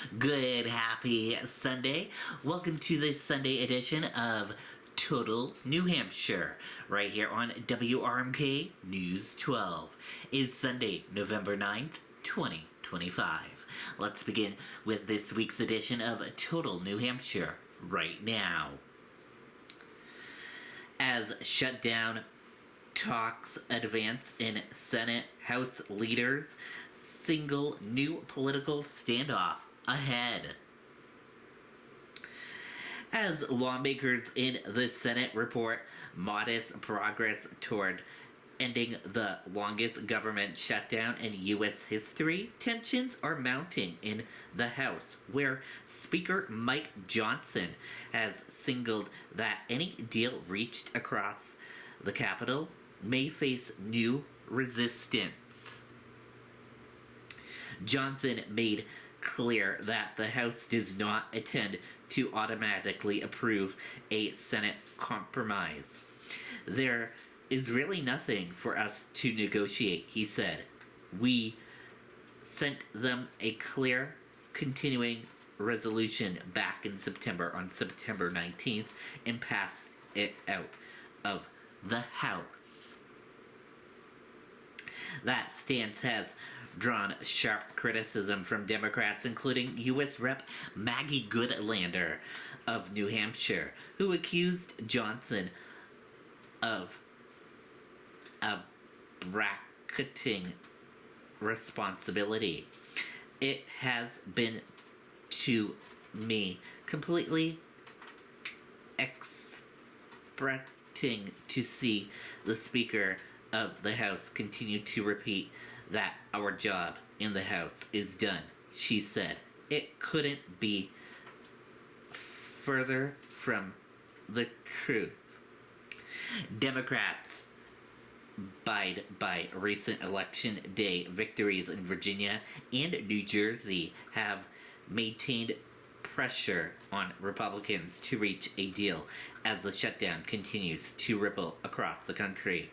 Good, happy Sunday. Welcome to this Sunday edition of Total New Hampshire, right here on WRMK News 12. It's Sunday, November 9th, 2025. Let's begin with this week's edition of Total New Hampshire right now. As Shutdown talks advance in Senate, House leaders single new political standoff ahead. As lawmakers in the Senate report modest progress toward ending the longest government shutdown in U.S. history, tensions are mounting in the House, where Speaker Mike Johnson has signaled that any deal reached across the Capitol may face new resistance. Johnson made clear that the House does not intend to automatically approve a Senate compromise. There is really nothing for us to negotiate, he said. We sent them a clear, continuing resolution back in September, on September 19th, and passed it out of the House. That stance has drawn sharp criticism from Democrats, including U.S. Rep. Maggie Goodlander of New Hampshire, who accused Johnson of bracketing responsibility. It has been, to me, completely expressing to see the Speaker of the House continue to repeat that our job in the House is done, she said. It couldn't be further from the truth. Democrats, buoyed by recent election day victories in Virginia and New Jersey, have maintained pressure on Republicans to reach a deal as the shutdown continues to ripple across the country.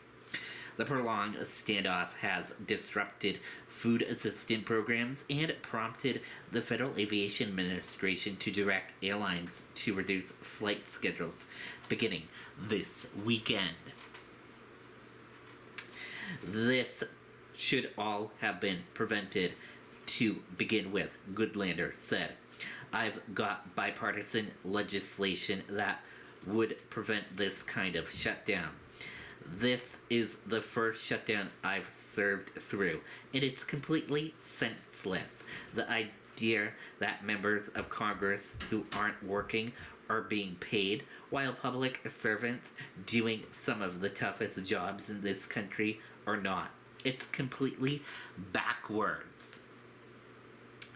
The prolonged standoff has disrupted food assistance programs and prompted the Federal Aviation Administration to direct airlines to reduce flight schedules beginning this weekend. This should all have been prevented to begin with, Goodlander said. I've got bipartisan legislation that would prevent this kind of shutdown. This is the first shutdown I've served through, and it's completely senseless. The idea that members of Congress who aren't working are being paid, while public servants doing some of the toughest jobs in this country are not. It's completely backwards.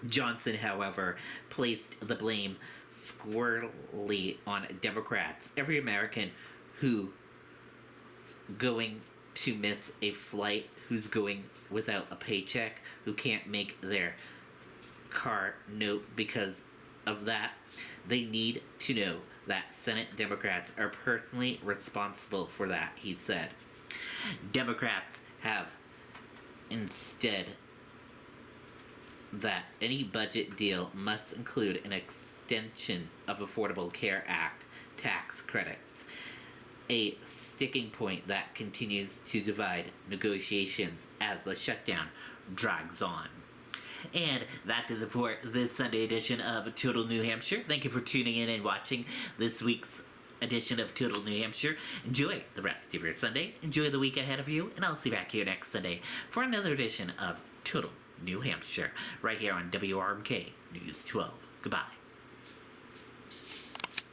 Johnson, however, placed the blame squarely on Democrats. Every American who going to miss a flight, who's going without a paycheck, who can't make their car note because of that, they need to know that Senate Democrats are personally responsible for that, he said. Democrats have instead that any budget deal must include an extension of Affordable Care Act tax credits, a sticking point that continues to divide negotiations as the shutdown drags on. And that does it for this Sunday edition of Total New Hampshire. Thank you for tuning in and watching this week's edition of Total New Hampshire. Enjoy the rest of your Sunday. Enjoy the week ahead of you, and I'll see you back here next Sunday for another edition of Total New Hampshire, right here on WRMK News 12. Goodbye.